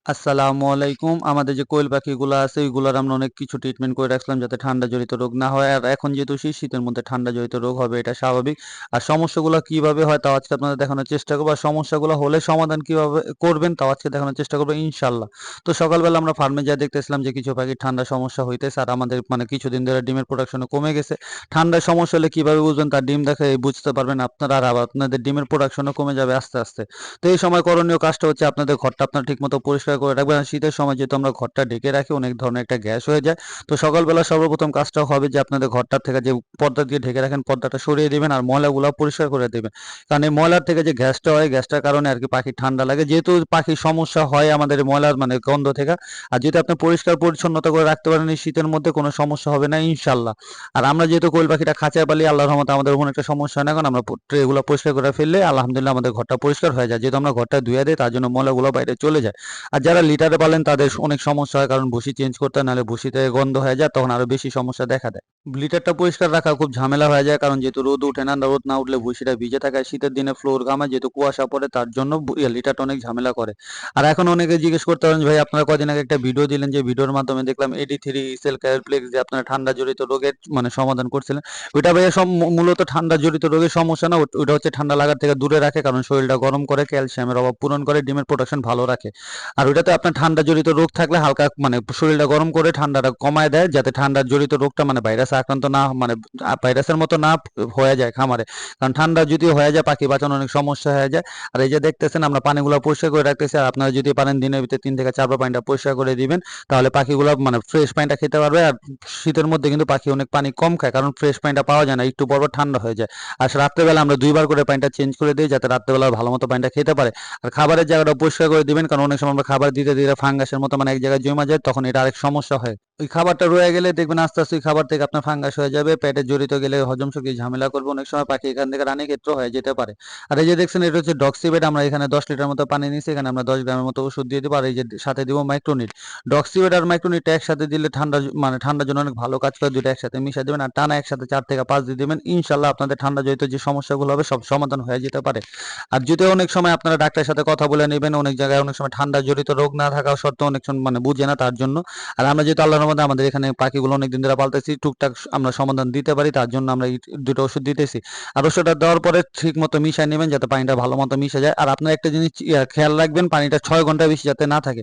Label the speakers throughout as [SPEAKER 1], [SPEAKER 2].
[SPEAKER 1] আসসালামু আলাইকুম। আমাদের যে কোয়েল পাখিগুলো আছে ওইগুলার আমরা অনেক কিছু ট্রিটমেন্ট করে রাখছিলাম যাতে ঠান্ডা জনিত রোগ না হয়। আর এখন যেহেতু শীতের মধ্যে ঠান্ডা জনিত রোগ হবে এটা স্বাভাবিক। আর সমস্যাগুলো কিভাবে হয় তাও আজকে আপনাদের দেখানোর চেষ্টা করব। আর সমস্যাগুলো হলে সমাধান কিভাবে করবেন তাও আজকে দেখানোর চেষ্টা করব ইনশাআল্লাহ। তো সকালবেলা আমরা ফার্মে যেয়ে দেখতেছিলাম যে কিছু পাখির ঠান্ডা সমস্যা হইতেছে আর আমাদের মানে কিছুদিন ধরে ডিমের প্রোডাকশনও কমে গেছে। ঠান্ডার সমস্যা হলে কিভাবে বুঝবেন তার ডিম দেখে বুঝতে পারবেন আপনারা, আর আপনাদের ডিমের প্রোডাকশনও কমে যাবে আস্তে আস্তে। তো এই সময় করণীয় কাজটা হচ্ছে আপনাদের ঘরটা আপনারা ঠিকমতো পরিষ্কার করে রাখবেন। আর শীতের সময় যেহেতু আমরা ঘরটা ঢেকে রাখি অনেক ধরনের একটা গ্যাস হয়ে যায়। তো সকালবেলা সর্বপ্রথম কাজটা হবে যে আপনাদের ঘরটার থেকে যে পর্দা দিয়ে ঢেকে রাখেন পর্দাটা সরিয়ে দিবেন আর ময়লাগুলো পরিষ্কার করে দিবেন। কারণ এই ময়লার থেকে যে গ্যাসটা হয় গ্যাসটার কারণে আর কি পাখির ঠান্ডা লাগে। যেহেতু পাখির সমস্যা হয় আমাদের এই ময়লার মানে গন্ধ থেকে। আর যদি আপনি পরিষ্কার পরিচ্ছন্নতা করে রাখতে পারেন এই শীতের মধ্যে কোনো সমস্যা হবে না ইনশাল্লাহ। আর আমরা যেহেতু কোয়েল পাখিটা খাঁচায় পালি আল্লাহর রহমতে আমাদের কোনো একটা সমস্যা হয় না, কারণ আমরা ট্রেগুলো পরিষ্কার করে ফেললে আলহামদুলিল্লাহ আমাদের ঘরটা পরিষ্কার হয়ে যায়। যেহেতু আমরা ঘরটা ধুয়ে দিই তার জন্য ময়লাগুলো বাইরে চলে যায়। আর যারা লিটারে পালেন তাদের অনেক সমস্যা হয়, কারণ ভুসি চেঞ্জ করতে হয়, নাহলে ভুসিতে গন্ধ হয়ে যায়, তখন আরো বেশি সমস্যা দেখা দেয়। লিটারটা পরিষ্কার রাখা খুব ঝামেলা হয়ে যায়, কারণ যেহেতু রোদ উঠে না, রোদ না উঠলে ভুসিটা ভিজে থাকে। শীতের দিনে ফ্লোর ঘামে যেহেতু কুয়াশা পড়ে তার জন্য লিটারটা অনেক ঝামেলা করে। আর এখন অনেকে জিজ্ঞেস করতে পারেন ভাই আপনারা কদিন আগে একটা ভিডিও দিলেন, যে ভিডিওর মাধ্যমে দেখলাম 83 সেল ক্যারপ্লেক্স যে আপনারা ঠান্ডা জড়িত রোগের মানে সমাধান করছিলেন। ওইটা ভাইয়া মূলত ঠান্ডা জড়িত রোগের সমস্যা না, ওইটা হচ্ছে ঠান্ডা লাগার থেকে দূরে রাখে, কারণ শরীরটা গরম করে, ক্যালসিয়ামের অভাব পূরণ করে, ডিমের প্রোডাকশন ভালো রাখে। আর ওইটাতে আপনার ঠান্ডা জড়িত রোগ থাকলে হালকা মানে শরীরটা গরম করে ঠান্ডাটা কমায় দেয়, যাতে ঠান্ডা জড়িত রোগটা মানে ভাইরাসে আক্রান্ত না মানে ভাইরাসের মতো না হয়ে যায় খামারে। কারণ ঠান্ডা যদি হয়ে যায় পাখি বাঁচানো অনেক সমস্যা হয়ে যায়। আর এই যে দেখতেছেন আমরা পানিগুলো পরিষ্কার করে রাখতেছি, আর আপনারা যদি পারেন দিনের ভিতরে 3 থেকে 4 বার পানিটা পরিষ্কার করে দিবেন, তাহলে পাখিগুলো মানে ফ্রেশ পানিটা খেতে পারবে। আর শীতের মধ্যে কিন্তু পাখি অনেক পানি কম খায়, কারণ ফ্রেশ পানিটা পাওয়া যায় না, একটু পর পর ঠান্ডা হয়ে যায়। আর রাত্রেবেলা আমরা 2 বার করে পানিটা চেঞ্জ করে দিই, যাতে রাত্রেবেলা ভালো মতো পানিটা খেতে পারে। আর খাবারের জায়গাটা পরিষ্কার করে দিবেন, কারণ অনেক সময় আমরা খাবার দিতে দিতে ফাঙ্গাসের মতো মানে এক জায়গায় জমা যায়, তখন এটা আরেক সমস্যা হয়। ওই খাবারটা রয়ে গেলে দেখবেন আস্তে আস্তে ওই খাবার থেকে আপনার ফাঙ্গাস হয়ে যাবে, পেটে জড়িত গেলে হজম শক্তি ঝামেলা করবে, অনেক সময় পাখি এখান থেকে রানী ক্ষেত্র হয়ে যেতে পারে। আর এই যে দেখছেন এটা হচ্ছে ডক্সিবেট, আমরা এখানে 10 লিটার মতো পানি নিচ্ছি, এখানে আমরা 10 গ্রামের মতো ওষুধ দিয়ে দেবো। আর এই যে সাথে দিব মাইক্রোনিট। ডক্সিবেট আর মাইক্রোনিটটা একসাথে দিলে মানে ঠান্ডার জন্য অনেক ভালো কাজ করে। দুটো একসাথে মিশিয়ে দেবেন আর টানা একসাথে 4 থেকে 5 দিয়ে দেবেন, ইনশাল্লাহ আপনাদের ঠান্ডা জড়িত যে সমস্যাগুলো হবে সব সমাধান হয়ে যেতে পারে। আর যদি অনেক সময় আপনারা ডাক্তারের সাথে কথা বলে নেবেন, অনেক জায়গায় অনেক সময় ঠান্ডা জড়িত রোগ না থাকা সত্ত্বেও অনেক সময় মানে বুঝে না তার জন্য। আর আমরা যেহেতু আল্লাহর রহমতে আমাদের এখানে পাখিগুলো অনেকদিন ধরে পালতেছি, টুকটাক আমরা সমাধান দিতে পারি, তার জন্য আমরা এই দুটো ওষুধ দিতেছি। আর ওষুধটা দেওয়ার পরে ঠিক মতো মিশিয়ে নেবেন, যাতে পানিটা ভালো মতো মিশে যায়। আর আপনার একটা জিনিস খেয়াল রাখবেন, পানিটা 6 ঘন্টা বেশি যাতে না থাকে।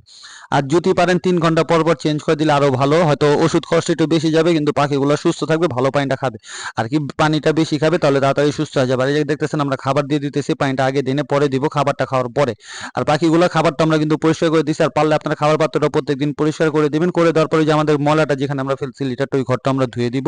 [SPEAKER 1] আর যদি পারেন 3 ঘন্টা পর পর চেঞ্জ করে দিলে আরো ভালো, হয়তো ওষুধ খরচ একটু বেশি যাবে কিন্তু পাখিগুলো সুস্থ থাকবে, ভালো পানিটা খাবে। আর কি পানিটা বেশি খাবে তাহলে তাড়াতাড়ি সুস্থ হয়ে যাবে। আর এই যে দেখতেছেন আমরা খাবার দিয়ে দিতেছি, পানিটা আগে দিনে পরে দিব খাবারটা খাওয়ার পরে। আর পাখিগুলো খাবারটা আমরা কিন্তু পরিষ্কার করে দিচ্ছি। আর পারলে আপনারা খাবার পাত্রটা প্রত্যেকদিন পরিষ্কার করে দিবেন, করে দেওয়ার পরে যে আমাদের ময়লাটা যেখানে আমরা ফেলছি লিটারটা ওই ঘরটা আমরা ধুয়ে দিব।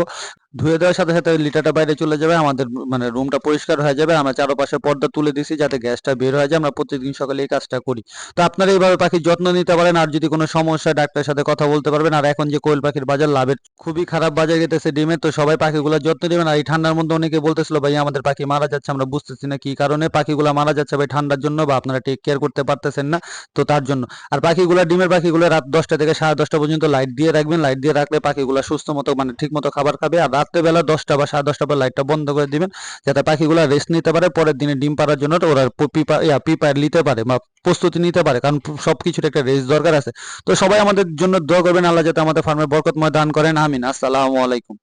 [SPEAKER 1] ধুয়ে দেওয়ার সাথে সাথে ওই লিটারটা বাইরে চলে যাবে, আমাদের মানে রুমটা পরিষ্কার হয়ে যাবে। আমরা চারপাশে পর্দা তুলে দিছি যাতে গ্যাসটা বের হয়ে যায়। আমরা প্রত্যেকদিন সকালে এই কাজটা করি। তো আপনারা এইভাবে পাখির যত্ন নিতে পারেন। আর যদি কোনো সমস্যা হয় ডাক্তারের সাথে কথা বলতে পারবেন। আর এখন যে কোয়েল পাখির বাজার লাভের খুবই খারাপ বাজার গেতেছে ডিমের, তো সবাই পাখিগুলোর যত্ন নেবেন। আর এই ঠান্ডার মধ্যে অনেকে বলতেছিল ভাই আমাদের পাখি মারা যাচ্ছে, আমরা বুঝতেছি না কি কারণে পাখিগুলো মারা যাচ্ছে, ভাই ঠান্ডার জন্য বা আপনারা টেক কেয়ার করতে পারতেছেন না, তো তার জন্য। আর পাখিগুলো ডিমের পাখিগুলো রাত 10টা থেকে 10:30 পর্যন্ত লাইট দিয়ে রাখবেন, লাইট দিয়ে রাখলে পাখিগুলো সুস্থ মতো মানে ঠিক মতো খাবার খাবে। আর রাত্রেবেলা 10টা বা 10:30 পর লাইটটা বন্ধ করে দিবেন, যাতে পাখিগুলো রেস্ট নিতে পারে, পরের দিনে ডিম পাড়ার জন্য ওরা প্রিপার নিতে পারে বা প্রস্তুতি নিতে পারে, কারণ সবকিছুর একটা রেস্ট দরকার আছে। তো সবাই আমাদের জন্য দোয়া করবেন, আল্লাহ যাতে আমাদের ফার্মে বরকতময় দান করেন, আমিন। আসসালামু আলাইকুম।